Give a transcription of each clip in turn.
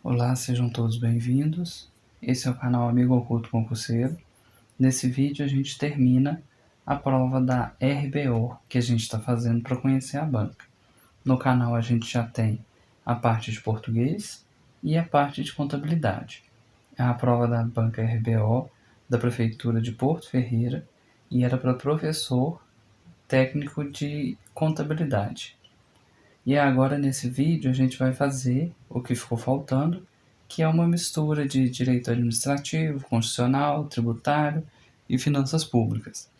Olá, sejam todos bem-vindos. Esse é o canal Amigo Oculto Concurseiro. Nesse vídeo a gente termina a prova da RBO que a gente está fazendo para conhecer a banca. No canal a gente já tem a parte de português e a parte de contabilidade. É a prova da banca RBO da Prefeitura de Porto Ferreira e era para professor técnico de contabilidade. E agora nesse vídeo a gente vai fazer o que ficou faltando, que é uma mistura de direito administrativo, constitucional, tributário e finanças públicas.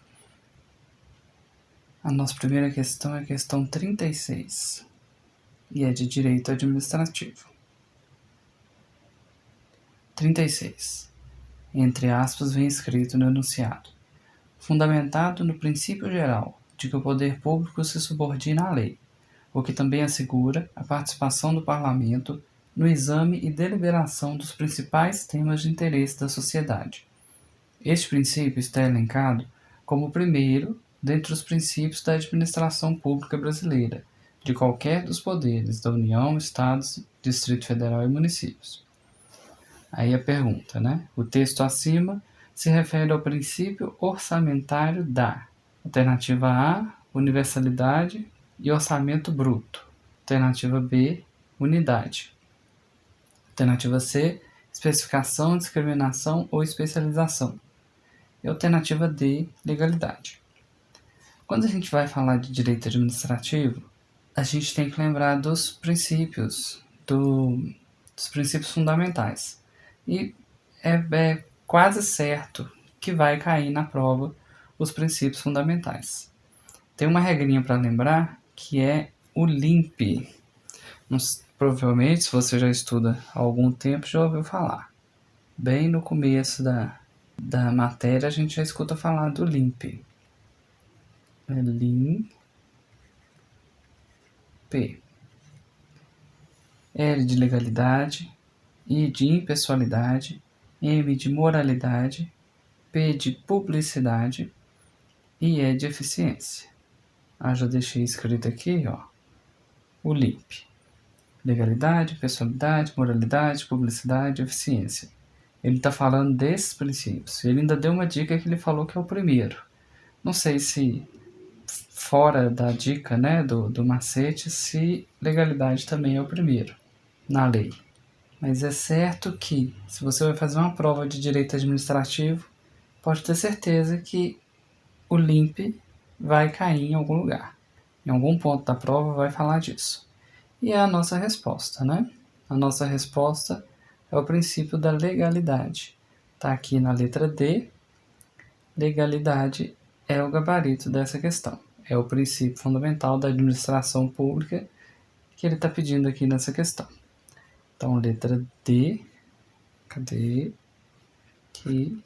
A nossa primeira questão é a questão 36, e é de direito administrativo. 36. Entre aspas vem escrito no enunciado: fundamentado no princípio geral de que o poder público se subordina à lei, o que também assegura a participação do Parlamento no exame e deliberação dos principais temas de interesse da sociedade. Este princípio está elencado como o primeiro dentre os princípios da administração pública brasileira, de qualquer dos poderes da União, Estados, Distrito Federal e municípios. Aí a pergunta, né? O texto acima se refere ao princípio orçamentário da alternativa A, universalidade e orçamento bruto. Alternativa B, unidade. Alternativa C, especificação, discriminação ou especialização. E alternativa D, legalidade. Quando a gente vai falar de direito administrativo, a gente tem que lembrar dos princípios, dos princípios fundamentais. E é quase certo que vai cair na prova os princípios fundamentais. Tem uma regrinha para lembrar que é o LIMP. Provavelmente, se você já estuda há algum tempo, já ouviu falar. Bem no começo da matéria, a gente já escuta falar do LIMP. É LIMP. L de legalidade, I de impessoalidade, M de moralidade, P de publicidade e E de eficiência. Já deixei escrito aqui, o LIMP. Legalidade, pessoalidade, moralidade, publicidade, eficiência. Ele está falando desses princípios. Ele ainda deu uma dica que ele falou que é o primeiro. Não sei se fora da dica, né, do macete, se legalidade também é o primeiro na lei. Mas é certo que, se você vai fazer uma prova de direito administrativo, pode ter certeza que o LIMP vai cair em algum lugar. Em algum ponto da prova vai falar disso. E é a nossa resposta, né? A nossa resposta é o princípio da legalidade. Está aqui na letra D. Legalidade é o gabarito dessa questão. É o princípio fundamental da administração pública que ele está pedindo aqui nessa questão. Então, letra D. Cadê? Aqui.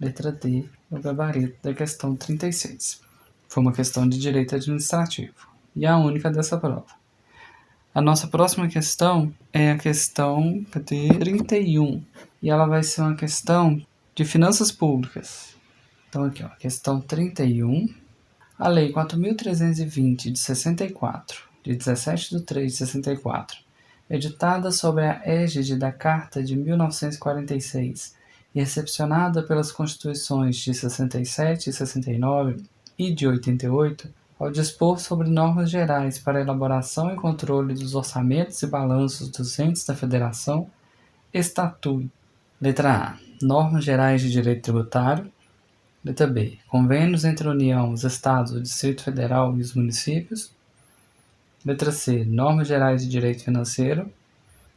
Letra D é o gabarito da questão 36. Foi uma questão de direito administrativo. E a única dessa prova. A nossa próxima questão é a questão 31. E ela vai ser uma questão de finanças públicas. Então aqui, questão 31. A Lei 4.320 de 64, de 17/3/64, editada sob a égide da Carta de 1946 e recepcionada pelas Constituições de 67 e 69 e de 88, ao dispor sobre normas gerais para a elaboração e controle dos orçamentos e balanços dos entes da Federação, estatui: letra A, normas gerais de direito tributário; letra B, convênios entre a União, os Estados, o Distrito Federal e os municípios; letra C, normas gerais de direito financeiro;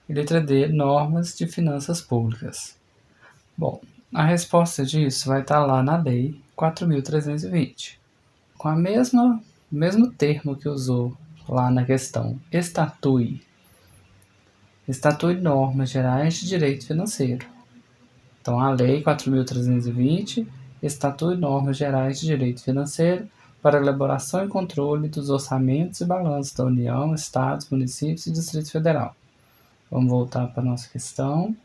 e letra D, normas de finanças públicas. Bom, a resposta disso vai estar lá na Lei 4.320, com a mesmo termo que usou lá na questão, estatui. Estatui normas gerais de direito financeiro. Então, a Lei 4.320 estatui normas gerais de direito financeiro para elaboração e controle dos orçamentos e balanços da União, Estados, municípios e Distrito Federal. Vamos voltar para a nossa questão.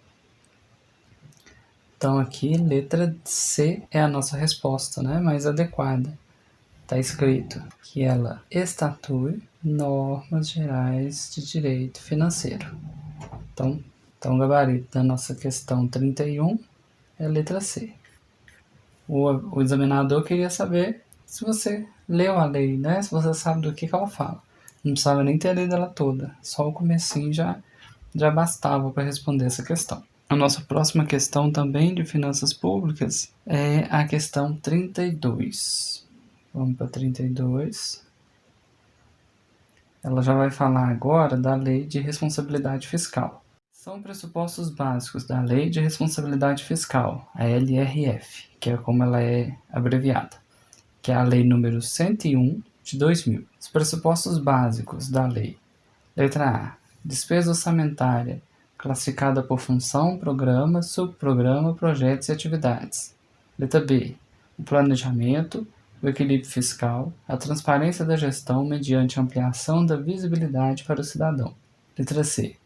Então, aqui, letra C é a nossa resposta, né, mais adequada. Está escrito que ela estatui normas gerais de direito financeiro. Então o gabarito da nossa questão 31 é a letra C. O examinador queria saber se você leu a lei, né? Se você sabe do que ela fala. Não precisava nem ter lido ela toda, só o comecinho já bastava para responder essa questão. A nossa próxima questão também de finanças públicas é a questão 32. Vamos para 32. Ela já vai falar agora da Lei de Responsabilidade Fiscal. São pressupostos básicos da Lei de Responsabilidade Fiscal, a LRF, que é como ela é abreviada, que é a Lei número 101 de 2000. Os pressupostos básicos da lei. Letra A. Despesa orçamentária, classificada por função, programa, subprograma, projetos e atividades. Letra B. O planejamento, o equilíbrio fiscal, a transparência da gestão mediante ampliação da visibilidade para o cidadão. Letra C.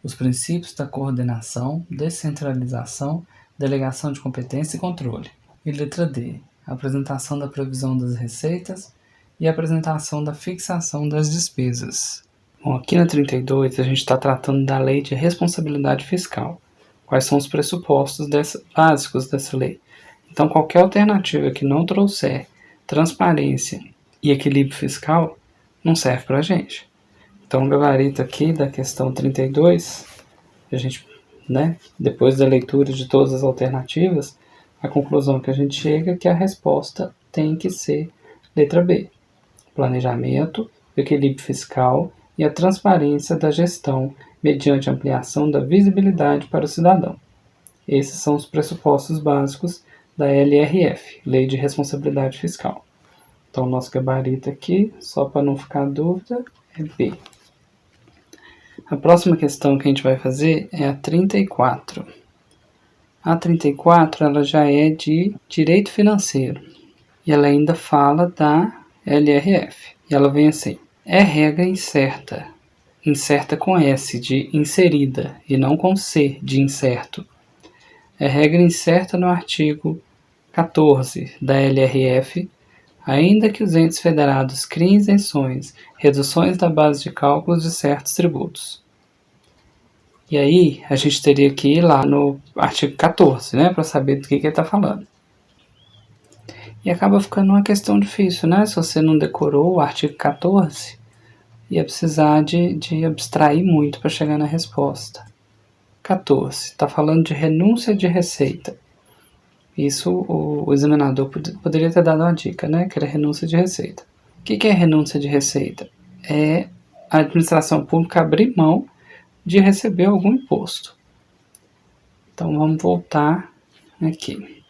Os princípios da coordenação, descentralização, delegação de competência e controle. E letra D. A apresentação da previsão das receitas e a apresentação da fixação das despesas. Bom, aqui na 32 a gente está tratando da Lei de Responsabilidade Fiscal. Quais são os pressupostos básicos dessa lei? Então, qualquer alternativa que não trouxer transparência e equilíbrio fiscal não serve para a gente. Então, o gabarito aqui da questão 32, a gente, depois da leitura de todas as alternativas, a conclusão que a gente chega é que a resposta tem que ser letra B. Planejamento, equilíbrio fiscal e a transparência da gestão mediante ampliação da visibilidade para o cidadão. Esses são os pressupostos básicos da LRF, Lei de Responsabilidade Fiscal. Então, o nosso gabarito aqui, só para não ficar dúvida, é B. A próxima questão que a gente vai fazer é a 34. A 34 ela já é de direito financeiro e ela ainda fala da LRF. E ela vem assim: é regra incerta, incerta com S de inserida e não com C de incerto. É regra incerta no artigo 14 da LRF, ainda que os entes federados criem isenções, reduções da base de cálculos de certos tributos. E aí, a gente teria que ir lá no artigo 14, para saber do que ele está falando. E acaba ficando uma questão difícil, Se você não decorou o artigo 14, ia precisar de abstrair muito para chegar na resposta. 14. Está falando de renúncia de receita. Isso o examinador poderia ter dado uma dica, que era renúncia de receita. O que é renúncia de receita? É a administração pública abrir mão de receber algum imposto. Então, vamos voltar aqui.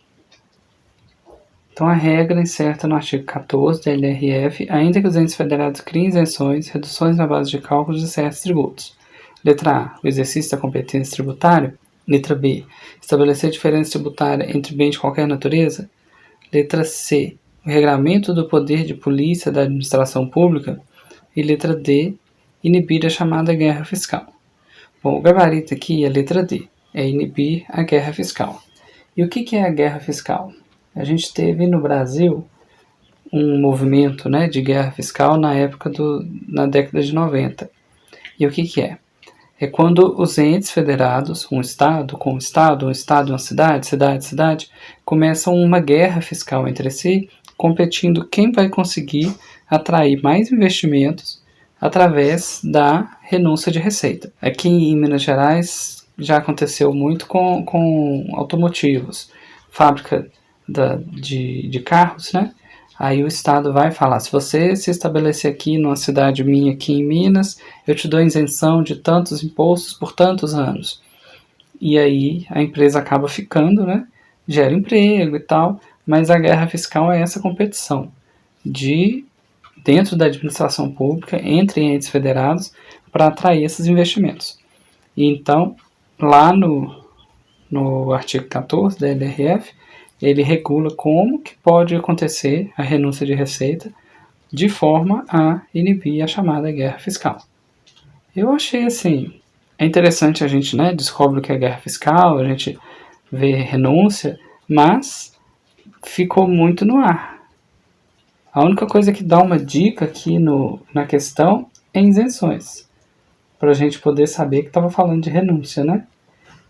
Então, a regra incerta no artigo 14 da LRF, ainda que os entes federados criem isenções, reduções na base de cálculos de certos tributos. Letra A. O exercício da competência tributária. Letra B. Estabelecer diferença tributária entre bens de qualquer natureza. Letra C. O regramento do poder de polícia da administração pública. E letra D. Inibir a chamada guerra fiscal. Bom, o gabarito aqui é a letra D. É inibir a guerra fiscal. E o que é a guerra fiscal? A gente teve no Brasil um movimento de guerra fiscal na década de 90. E o que é? É quando os entes federados, um estado com um estado e uma cidade, começam uma guerra fiscal entre si, competindo quem vai conseguir atrair mais investimentos através da renúncia de receita. Aqui em Minas Gerais já aconteceu muito com automotivos, fábrica de carros, Aí o Estado vai falar: se você se estabelecer aqui numa cidade minha aqui em Minas, eu te dou isenção de tantos impostos por tantos anos. E aí a empresa acaba ficando, gera emprego e tal, mas a guerra fiscal é essa competição dentro da administração pública, entre entes federados, para atrair esses investimentos. E então, lá no artigo 14 da LRF, ele regula como que pode acontecer a renúncia de receita de forma a inibir a chamada guerra fiscal. Eu achei assim, é interessante a gente descobre o que é guerra fiscal, a gente vê renúncia, mas ficou muito no ar. A única coisa que dá uma dica aqui na questão é isenções. para a gente poder saber que estava falando de renúncia, né?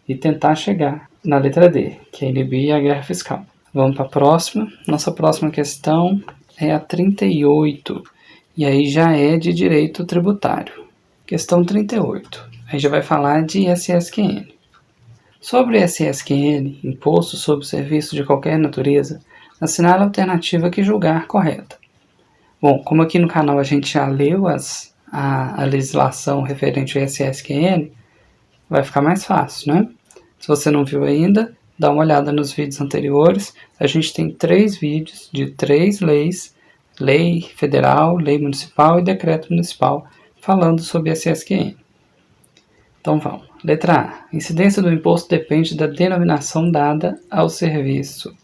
E tentar chegar na letra D, que é inibir a guerra fiscal. Vamos para a próxima. Nossa próxima questão é a 38, e aí já é de direito tributário. Questão 38. Aí já vai falar de SSQN. Sobre SSQN, Imposto sobre Serviço de Qualquer Natureza, assinale a alternativa que julgar correta. Bom, como aqui no canal a gente já leu a legislação referente ao SSQN, vai ficar mais fácil, né? Se você não viu ainda, dá uma olhada nos vídeos anteriores. A gente tem 3 vídeos de 3 leis, lei federal, lei municipal e decreto municipal, falando sobre SSQN. Então vamos. Letra A. Incidência do imposto depende da denominação dada ao serviço.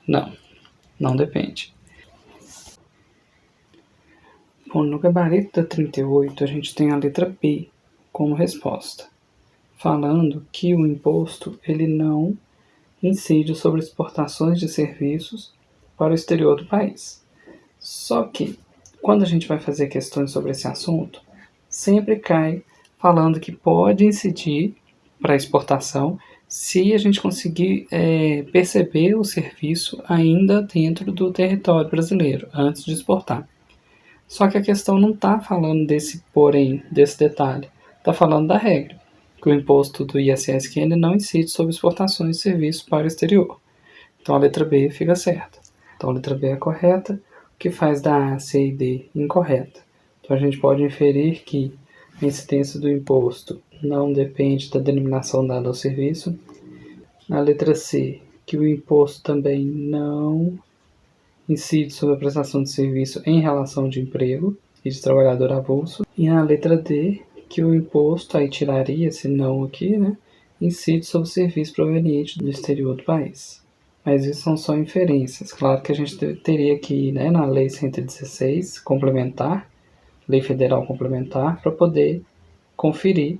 Não depende. Bom, no gabarito da 38, a gente tem a letra B como resposta, falando que o imposto ele não incide sobre exportações de serviços para o exterior do país. Só que, quando a gente vai fazer questões sobre esse assunto, sempre cai falando que pode incidir para a exportação se a gente conseguir perceber o serviço ainda dentro do território brasileiro, antes de exportar. Só que a questão não está falando desse porém, desse detalhe, está falando da regra, que o imposto do ISS-QN não incide sobre exportações de serviços para o exterior. Então a letra B fica certa. Então a letra B é correta, o que faz da A, C e D incorreta. Então a gente pode inferir que a incidência do imposto não depende da denominação dada ao serviço. Na letra C, que o imposto também não incide sobre a prestação de serviço em relação de emprego e de trabalhador avulso. E na letra D, que o imposto, aí tiraria esse não aqui, né, incide sobre o serviço proveniente do exterior do país. Mas isso são só inferências. Claro que a gente teria que ir, né, na Lei 116, complementar, Lei Federal complementar, para poder conferir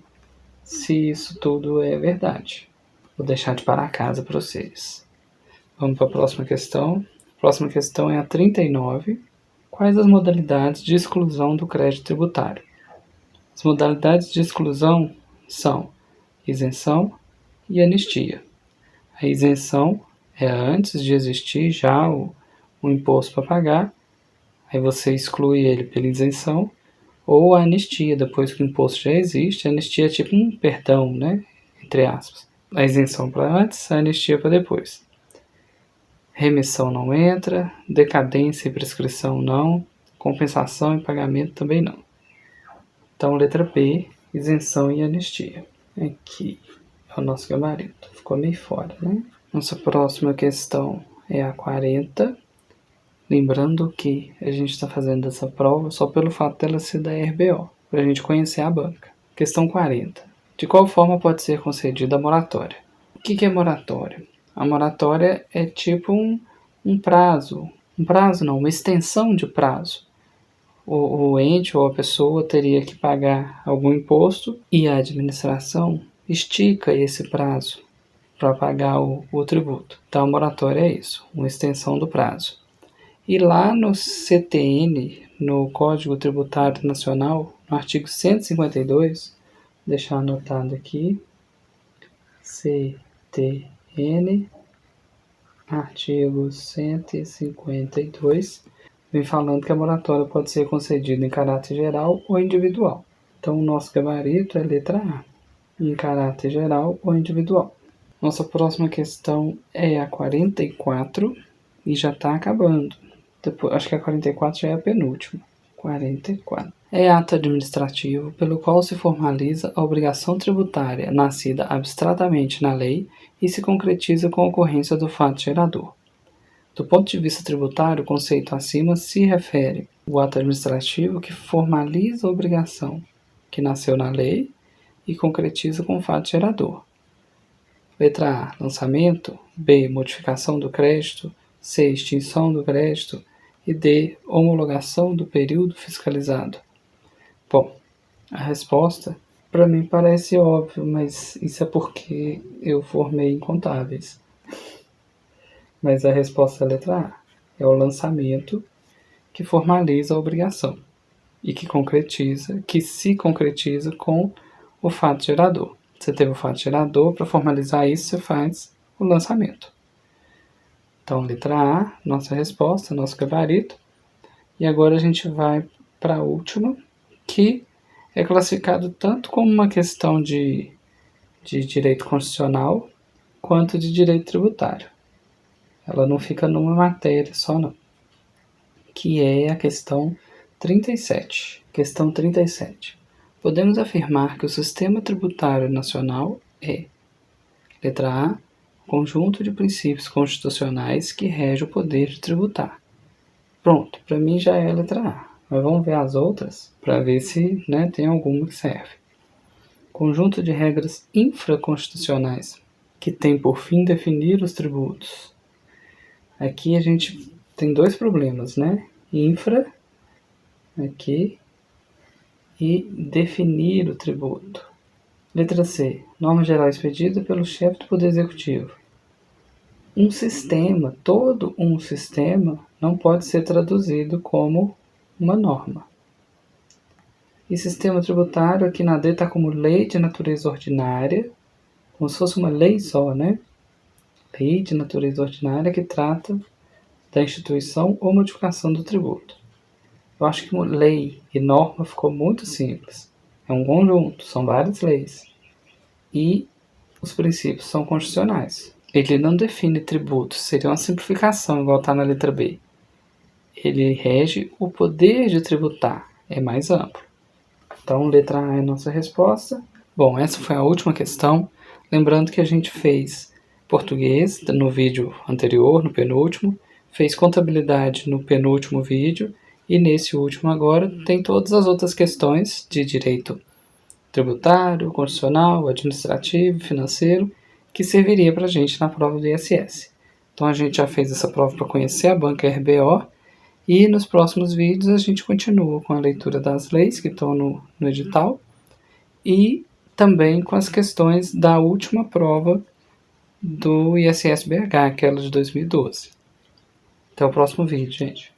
se isso tudo é verdade. Vou deixar de parar a casa para vocês. Vamos para a próxima questão. A próxima questão é a 39. Quais as modalidades de exclusão do crédito tributário? As modalidades de exclusão são isenção e anistia. A isenção é antes de existir já o imposto para pagar, aí você exclui ele pela isenção, ou a anistia, depois que o imposto já existe. A anistia é tipo um perdão, né? Entre aspas. A isenção para antes, a anistia para depois. Remissão não entra, decadência e prescrição não, compensação e pagamento também não. Então, letra B, isenção e anistia. Aqui é o nosso gabarito. Ficou meio fora, né? Nossa próxima questão é a 40. Lembrando que a gente está fazendo essa prova só pelo fato dela ser da RBO, para a gente conhecer a banca. Questão 40. De qual forma pode ser concedida a moratória? O que é moratória? A moratória é tipo um prazo. Um prazo não, uma extensão de prazo. O ente ou a pessoa teria que pagar algum imposto e a administração estica esse prazo para pagar o tributo. Então a moratória é isso, uma extensão do prazo. E lá no CTN, no Código Tributário Nacional, no artigo 152, vou deixar anotado aqui, CTN, artigo 152, vem falando que a moratória pode ser concedida em caráter geral ou individual. Então o nosso gabarito é letra A, em caráter geral ou individual. Nossa próxima questão é a 44 e já está acabando. Depois, acho que a 44 já é a penúltima. 44. É ato administrativo pelo qual se formaliza a obrigação tributária nascida abstratamente na lei e se concretiza com a ocorrência do fato gerador. Do ponto de vista tributário, o conceito acima se refere ao ato administrativo que formaliza a obrigação que nasceu na lei e concretiza com o fato gerador. Letra A, lançamento. B, modificação do crédito. C, extinção do crédito. E D, homologação do período fiscalizado. Bom, a resposta para mim parece óbvio, mas isso é porque eu formei em contábeis. Mas a resposta é a letra A. É o lançamento que formaliza a obrigação. e que se concretiza com o fato gerador. Você teve o fato gerador, para formalizar isso você faz o lançamento. Então, letra A, nossa resposta, nosso gabarito. E agora a gente vai para a última, que é classificado tanto como uma questão de direito constitucional, quanto de direito tributário. Ela não fica numa matéria só, não. Que é a questão 37. Questão 37. Podemos afirmar que o sistema tributário nacional é: letra A, conjunto de princípios constitucionais que rege o poder de tributar. Pronto, para mim já é a letra A. Mas vamos ver as outras para ver se tem alguma que serve. Conjunto de regras infraconstitucionais que tem por fim definir os tributos. Aqui a gente tem dois problemas, Infra, aqui, e definir o tributo. Letra C. Norma geral expedida pelo chefe do Poder Executivo. Um sistema, todo um sistema, não pode ser traduzido como uma norma. E sistema tributário, aqui na D está como lei de natureza ordinária, como se fosse uma lei só, Lei de natureza ordinária que trata da instituição ou modificação do tributo. Eu acho que lei e norma ficou muito simples. É um conjunto, são várias leis. E os princípios são constitucionais. Ele não define tributos, seria uma simplificação, igual está na letra B. Ele rege o poder de tributar, é mais amplo. Então, letra A é a nossa resposta. Bom, essa foi a última questão. Lembrando que a gente fez português no vídeo anterior, no penúltimo, fez contabilidade no penúltimo vídeo, e nesse último agora tem todas as outras questões de direito tributário, constitucional, administrativo, financeiro, que serviria para a gente na prova do ISS. Então a gente já fez essa prova para conhecer a banca RBO, e nos próximos vídeos a gente continua com a leitura das leis que estão no edital, e também com as questões da última prova do ISS-BH, aquela de 2012. Até o próximo vídeo, gente.